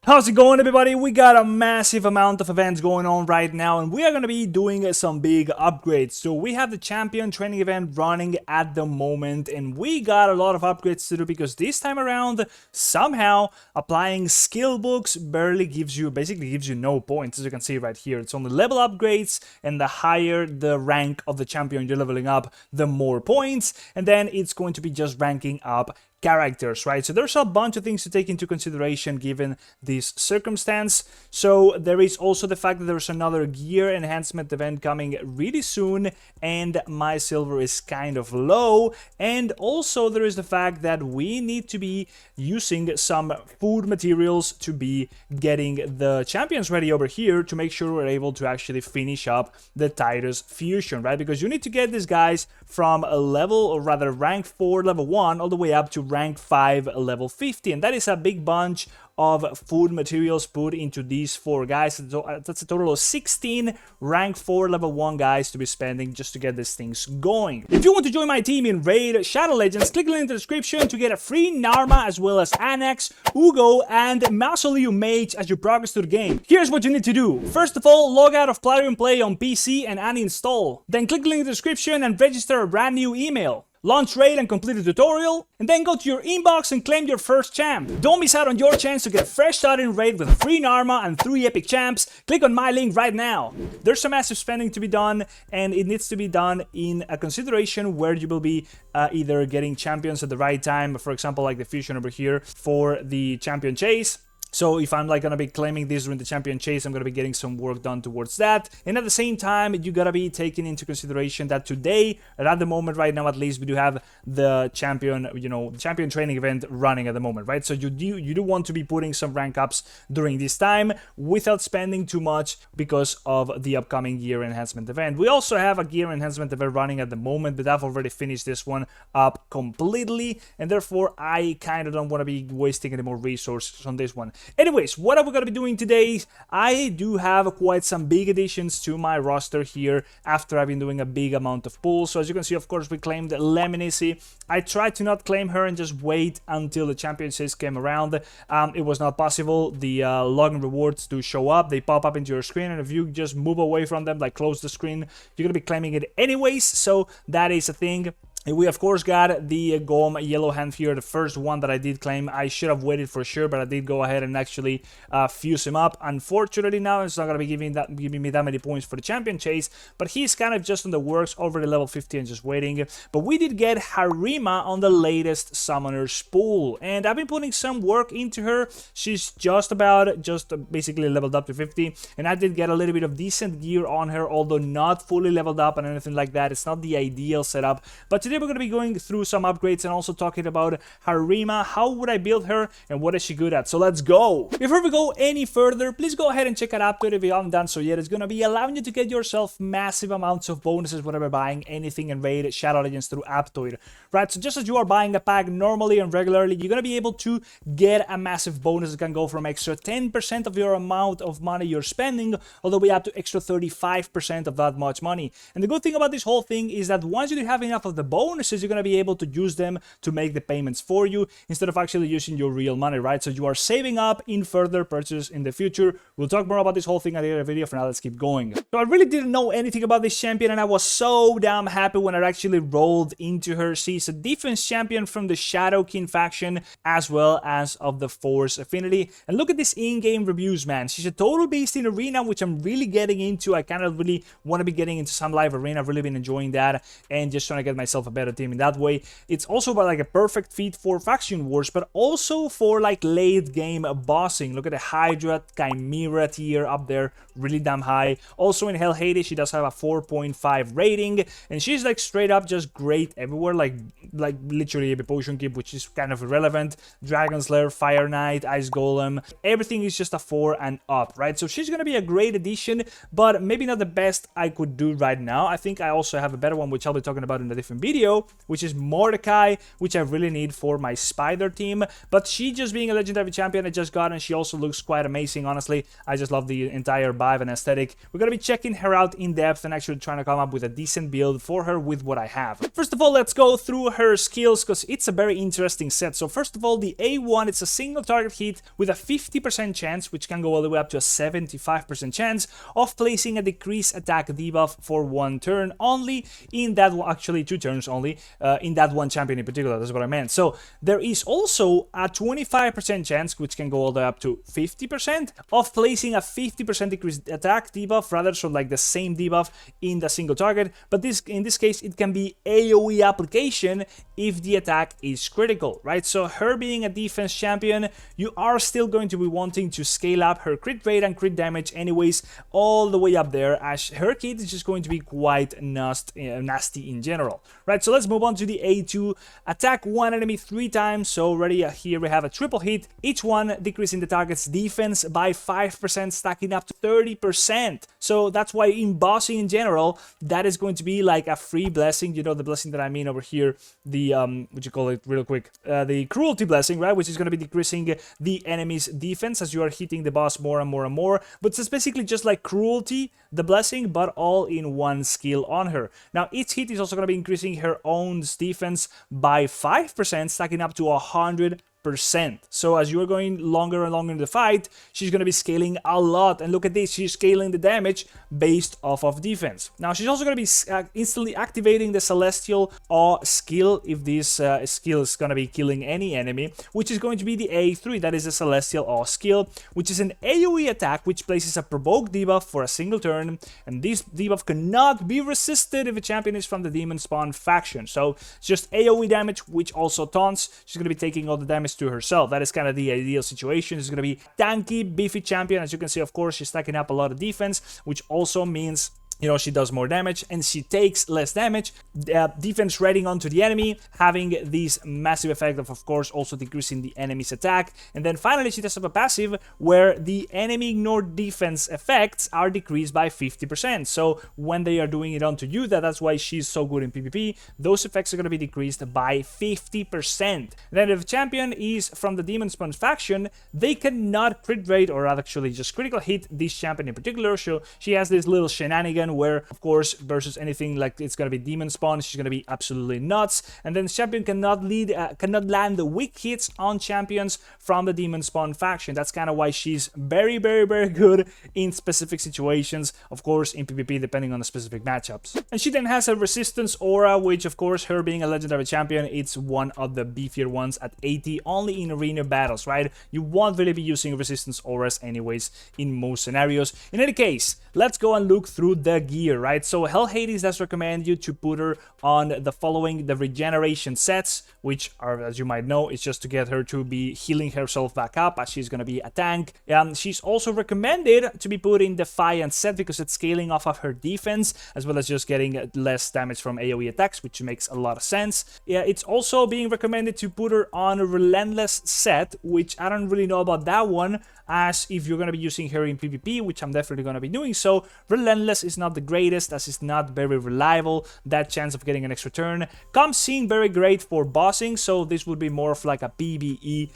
How's it going, everybody? We got a massive amount of events going on right now, and we are going to be doing some big upgrades. So we have the champion training event running at the moment, and we got a lot of upgrades to do because this time around, somehow, applying skill books basically gives you no points, as you can see right here. It's only level upgrades, and the higher the rank of the champion you're leveling up, the more points, and then it's going to be just ranking up characters, right? So there's a bunch of things to take into consideration given this circumstance. So there is also the fact that there's another gear enhancement event coming really soon, and my silver is kind of low. And also there is the fact that we need to be using some food materials to be getting the champions ready over here to make sure we're able to actually finish up the Titus fusion, right? Because you need to get these guys from a level, or rather rank 4 level 1 all the way up to rank 5 level 50, and that is a big bunch of food materials put into these 4 guys. So that's a total of 16 rank 4 level 1 guys to be spending just to get these things going. If you want to join my team in Raid Shadow Legends, click the link in the description to get a free Narma as well as Anax, Uugo, and Mausoleum Mage as you progress through the game. Here's what you need to do. First of all, log out of Plarium Play on PC and uninstall. Then click the link in the description and register a brand new email. Launch Raid and complete the tutorial, and then go to your inbox and claim your first champ. Don't miss out on your chance to get a fresh start in Raid with a free Narma and 3 epic champs. Click on my link right now. There's some massive spending to be done, and it needs to be done in a consideration where you will be either getting champions at the right time, for example like the fusion over here for the champion chase. So if I'm like gonna be claiming this during the champion chase, I'm gonna be getting some work done towards that. And at the same time, you gotta be taking into consideration that today, or at the moment right now at least, we do have the champion, champion training event running at the moment, right? So you do want to be putting some rank ups during this time without spending too much because of the upcoming gear enhancement event. We also have a gear enhancement event running at the moment, but I've already finished this one up completely, and therefore I kind of don't want to be wasting any more resources on this one. Anyways, what are we going to be doing today? I do have quite some big additions to my roster here after I've been doing a big amount of pulls. So as you can see, of course, we claimed Lemonicy. I tried to not claim her and just wait until the champion chase came around. It was not possible. The login rewards do show up. They pop up into your screen, and if you just move away from them, like close the screen, you're going to be claiming it anyways. So that is a thing. We of course got the Gom Yellow Hand here, the first one that I did claim. I should have waited for sure, but I did go ahead and actually fuse him up. Unfortunately now it's not going to be giving me that many points for the champion chase, but he's kind of just in the works, already level 50 and just waiting. But we did get Harima on the latest Summoner's Pool, and I've been putting some work into her. She's just basically leveled up to 50, and I did get a little bit of decent gear on her, although not fully leveled up and anything like that. It's not the ideal setup, but today we're going to be going through some upgrades and also talking about Harima. How would I build her and what is she good at? So let's go. Before we go any further, please go ahead and check out Aptoide if you haven't done so yet. It's going to be allowing you to get yourself massive amounts of bonuses whenever buying anything in Raid Shadow Legends through Aptoide, right? So just as you are buying a pack normally and regularly, you're going to be able to get a massive bonus that can go from extra 10% of your amount of money you're spending all the way up to extra 35% of that much money. And the good thing about this whole thing is that once you have enough of the bonuses, you're going to be able to use them to make the payments for you instead of actually using your real money, right? So you are saving up in further purchases in the future. We'll talk more about this whole thing at the end of the video. For now, let's keep going. So I really didn't know anything about this champion, and I was so damn happy when I actually rolled into her. She's a defense champion from the Shadow King faction as well as of the Force Affinity. And look at this in-game reviews, man. She's a total beast in Arena, which I'm really getting into. I kind of really want to be getting into some live Arena. I've really been enjoying that and just trying to get myself a better team in that way. It's also like a perfect feat for faction wars, but also for like late game bossing. Look at the Hydra Chimera tier up there, really damn high. Also in Hell Hades, she does have a 4.5 rating, and she's like straight up just great everywhere, like literally every potion keep, which is kind of irrelevant. Dragon Slayer, Fire Knight, Ice Golem, everything is just a 4 and up, right? So she's gonna be a great addition, but maybe not the best I could do right now. I think I also have a better one, which I'll be talking about in a different video. trio, which is Mordecai, which I really need for my spider team. But she just being a legendary champion I just got, and she also looks quite amazing, honestly. I just love the entire vibe and aesthetic. We're gonna be checking her out in depth and actually trying to come up with a decent build for her with what I have. First of all, let's go through her skills, because it's a very interesting set. So first of all, the A1, it's a single target hit with a 50% chance, which can go all the way up to a 75% chance of placing a decreased attack debuff for 1 turn only in that one, actually 2 turns only, in that one champion in particular. That's what I meant. So there is also a 25% chance, which can go all the way up to 50%, of placing a 50% decreased attack debuff, rather, so like the same debuff in the single target. But in this case, it can be AoE application if the attack is critical, right? So her being a defense champion, you are still going to be wanting to scale up her crit rate and crit damage anyways, all the way up there, as her kit is just going to be quite nasty in general, right? So let's move on to the A2. Attack one enemy 3 times. So already here we have a triple hit, each one decreasing the target's defense by 5%, stacking up to 30%. So that's why in bossing in general, that is going to be like a free blessing. You know, the blessing that I mean over here, the what you call it real quick, the cruelty blessing, right? Which is going to be decreasing the enemy's defense as you are hitting the boss more and more and more. But it's basically just like cruelty, the blessing, but all in one skill on her. Now each hit is also going to be increasing her own defense by 5%, stacking up to 100%. So as you are going longer and longer in the fight, she's going to be scaling a lot. And look at this, she's scaling the damage based off of defense. Now she's also going to be instantly activating the Celestial Awe skill if this skill is going to be killing any enemy, which is going to be the A3, that is the Celestial Awe skill, which is an AoE attack which places a provoke debuff for a single turn, and this debuff cannot be resisted if a champion is from the Demon Spawn faction. So it's just AoE damage, which also taunts. She's going to be taking all the damage to herself. That is kind of the ideal situation. It's going to be tanky, beefy champion. As you can see, of course, she's stacking up a lot of defense, which also means, you know, she does more damage and she takes less damage. Defense rating onto the enemy, having this massive effect of course, also decreasing the enemy's attack. And then finally, she does have a passive where the enemy ignored defense effects are decreased by 50%. So when they are doing it onto you, that's why she's so good in PvP, those effects are going to be decreased by 50%. Then if a champion is from the Demon Spawn faction, they cannot crit rate or actually just critical hit this champion in particular. So she has this little shenanigan where, of course, versus anything like it's gonna be Demon Spawn, she's gonna be absolutely nuts. And then the champion cannot land the weak hits on champions from the Demon Spawn faction. That's kind of why she's very, very, very good in specific situations, of course, in PvP, depending on the specific matchups. And she then has a resistance aura, which, of course, her being a legendary champion, it's one of the beefier ones at 80, only in arena battles, right? You won't really be using resistance auras anyways in most scenarios. In any case, let's go and look through the gear, right? So Hell Hades does recommend you to put her on the following, the regeneration sets, which are, as you might know, it's just to get her to be healing herself back up, as she's going to be a tank. She's also recommended to be put in Defiant set because it's scaling off of her defense, as well as just getting less damage from AoE attacks, which makes a lot of sense. Yeah, it's also being recommended to put her on a Relentless set, which I don't really know about that one, as if you're going to be using her in PvP, which I'm definitely going to be doing so, Relentless is not the greatest, as it's not very reliable. That chance of getting an extra turn comes in very great for bossing, so this would be more of like a PvE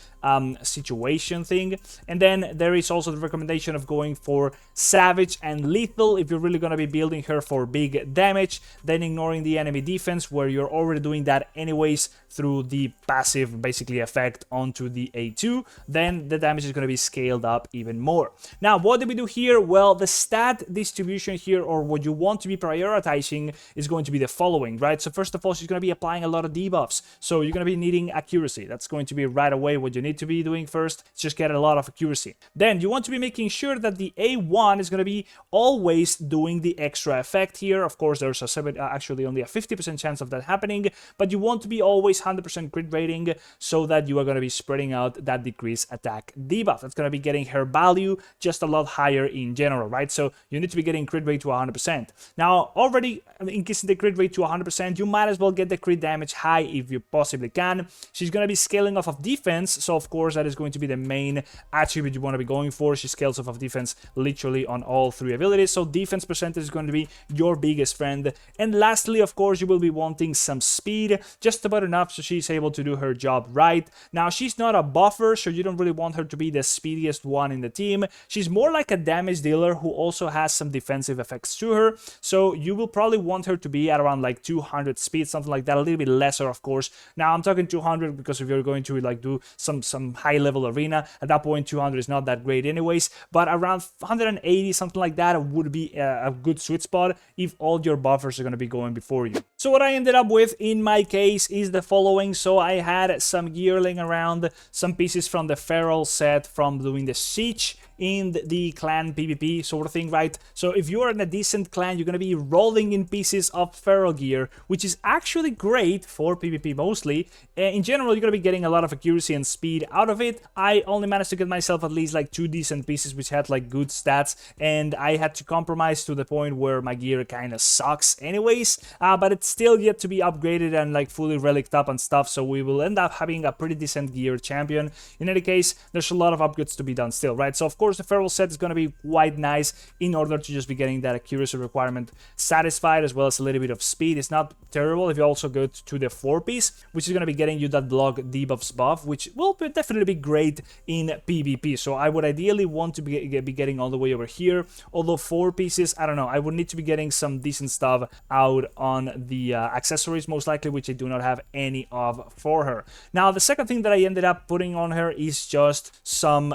situation thing. And then there is also the recommendation of going for Savage and Lethal if you're really going to be building her for big damage, then ignoring the enemy defense, where you're already doing that anyways through the passive basically effect onto the A2, then the damage is going to be scaled up even more. Now, what do we do here? Well, the stat distribution here, or what you want to be prioritizing, is going to be the following, right? So first of all, she's going to be applying a lot of debuffs, so you're going to be needing accuracy. That's going to be right away what you need to be doing first. Just get a lot of accuracy. Then you want to be making sure that the A1 is going to be always doing the extra effect here. Of course, there's actually only a 50% chance of that happening, but you want to be always 100% crit rating so that you are going to be spreading out that decreased attack debuff. That's going to be getting her value just a lot higher in general, right? So you need to be getting crit rate to 100%. Now, already increasing the crit rate to 100%, you might as well get the crit damage high if you possibly can. She's going to be scaling off of defense, so of course that is going to be the main attribute you want to be going for. She scales off of defense literally on all 3 abilities, so defense percentage is going to be your biggest friend. And lastly, of course, you will be wanting some speed, just about enough so she's able to do her job right. Now, she's not a buffer, so you don't really want her to be the speediest one in the team. She's more like a damage dealer who also has some defensive effects to her, so you will probably want her to be at around like 200 speed, something like that, a little bit lesser, of course. Now, I'm talking 200 because if you're going to like do some high-level arena, at that point 200 is not that great anyways, but around 180, something like that, would be a good sweet spot if all your buffers are going to be going before you. So what I ended up with in my case is the following. So I had some gear laying around, some pieces from the Feral set from doing the Siege in the clan PvP sort of thing, right? So if you are in a decent clan, you're going to be rolling in pieces of feral gear, which is actually great for PvP mostly. In general, you're going to be getting a lot of accuracy and speed out of it. I only managed to get myself at least like 2 decent pieces which had like good stats, and I had to compromise to the point where my gear kind of sucks anyways, but it's still yet to be upgraded and like fully relicked up and stuff, so we will end up having a pretty decent gear champion. In any case, there's a lot of upgrades to be done still, right? So of course the feral set is going to be quite nice in order to just be getting that accuracy requirement satisfied, as well as a little bit of speed. It's not terrible if you also go to the 4-piece, which is going to be getting you that block debuffs buff, which will definitely be great in PvP. So I would ideally want to be getting all the way over here, although 4 pieces, I don't know, I would need to be getting some decent stuff out on the accessories most likely, which I do not have any of for her. Now the second thing that I ended up putting on her is just some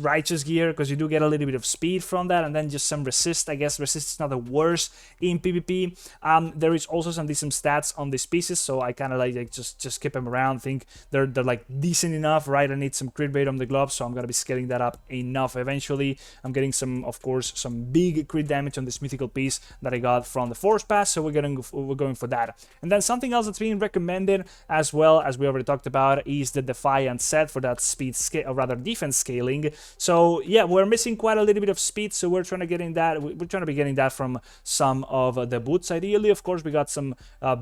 righteous gear, because you do get a little bit of speed from that, and then just some resist. I guess resist is not the worst in PvP. There is also some decent stats on these pieces, so I kind of like just keep them around. Think they're like decent enough, right? I need some crit rate on the gloves, so I'm gonna be scaling that up enough eventually. I'm getting some, of course, some big crit damage on this mythical piece that I got from the Force Pass, so we're going for that. And then something else that's being recommended as well, as we already talked about, is the Defiant set for that speed scale, or rather defense scaling. So yeah, we're missing quite a little bit of speed, so we're trying to getting that. We're trying to be getting that from some of the boots. Ideally, of course, we got some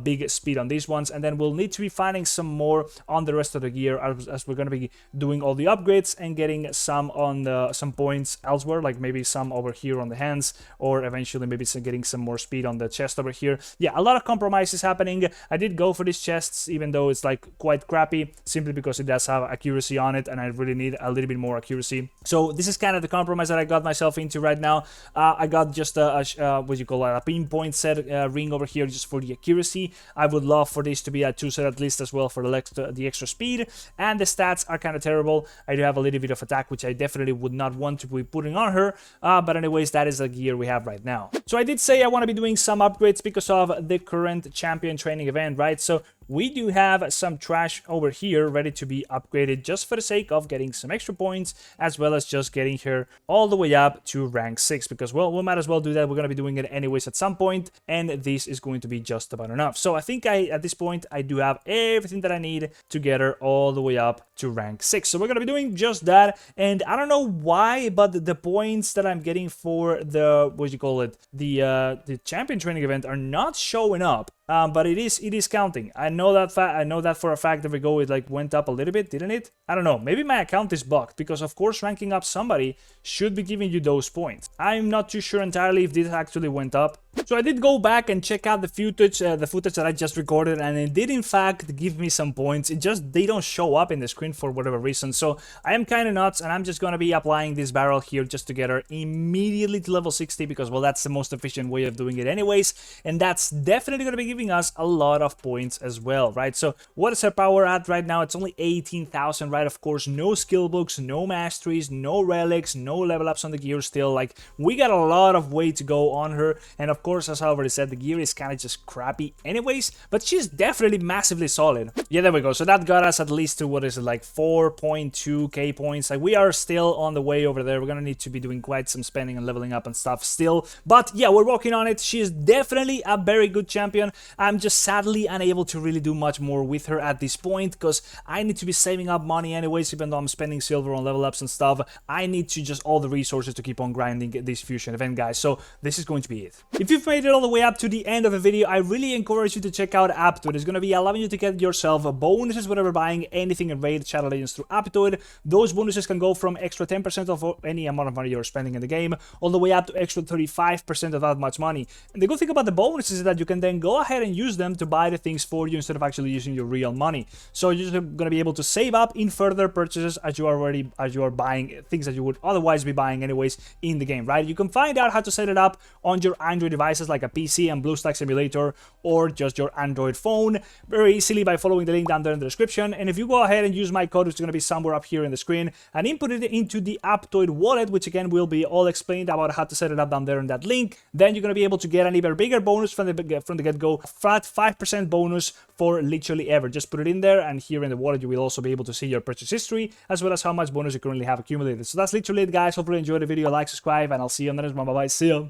big speed on these ones, and then we'll need to be finding some more on the rest of the gear as we're going to be doing all the upgrades and getting some on some points elsewhere, like maybe some over here on the hands, or eventually maybe getting some more speed on the chest over here. Yeah, a lot of compromises happening. I did go for these chests, even though it's like quite crappy, simply because it does have accuracy on it, and I really need a little bit more accuracy. So this is kind of the compromise that I got myself into right now. I got just what you call a pinpoint set ring over here just for the accuracy. I would love for this to be a 2 set at least as well for the extra speed, and the stats are kind of terrible. I do have a little bit of attack, which I definitely would not want to be putting on her, but anyways, that is the gear we have right now. So I did say I want to be doing some upgrades because of the current champion training event, right? So we do have some trash over here ready to be upgraded just for the sake of getting some extra points, as well as just getting her all the way up to rank 6, because, well, we might as well do that. We're going to be doing it anyways at some point, and this is going to be just about enough. So I think at this point, I do have everything that I need to get her all the way up to rank 6. So we're going to be doing just that, and I don't know why, but the points that I'm getting for the, what you call it, the champion training event are not showing up. But it is counting. I know that for a fact. There we go. It like went up a little bit, didn't it? I don't know. Maybe my account is bugged, because of course ranking up somebody should be giving you those points. I'm not too sure entirely if this actually went up. So I did go back and check out the footage that I just recorded, and it did in fact give me some points. It just, they don't show up in the screen for whatever reason. So I am kind of nuts, and I'm just gonna be applying this barrel here just to get her immediately to level 60, because, well, that's the most efficient way of doing it anyways, and that's definitely gonna be giving us a lot of points as well, right? So what is her power at right now? It's only 18,000, right? Of course, no skill books, no masteries, no relics, no level ups on the gear still. Like, we got a lot of way to go on her, and of course, as I already said, the gear is kind of just crappy anyways, but she's definitely massively solid. Yeah, there we go. So that got us at least to, what is it, like 4.2k points. Like, we are still on the way over there. We're gonna need to be doing quite some spending and leveling up and stuff still, but yeah, we're working on it. She is definitely a very good champion. I'm just sadly unable to really do much more with her at this point, because I need to be saving up money anyways. Even though I'm spending silver on level ups and stuff, I need to just all the resources to keep on grinding this fusion event, guys. So this is going to be it. If you you've made it all the way up to the end of the video, I really encourage you to check out Aptoide. It's going to be allowing you to get yourself bonuses whenever buying anything in Raid Shadow Legends through Aptoide. Those bonuses can go from extra 10% of any amount of money you're spending in the game, all the way up to extra 35% of that much money. And the good thing about the bonuses is that you can then go ahead and use them to buy the things for you instead of actually using your real money. So you're just going to be able to save up in further purchases as you are buying things that you would otherwise be buying anyways in the game, right? You can find out how to set it up on your Android devices like a PC and BlueStacks emulator, or just your Android phone very easily by following the link down there in the description. And if you go ahead and use my code, which is going to be somewhere up here in the screen, and input it into the Aptoide wallet, which again will be all explained about how to set it up down there in that link, then you're going to be able to get an even bigger bonus from the get-go, flat 5% bonus for literally ever. Just put it in there, and here in the wallet you will also be able to see your purchase history as well as how much bonus you currently have accumulated. So that's literally it, guys. Hopefully you enjoyed the video. Like, subscribe, and I'll see you on the next one. Bye bye. See ya.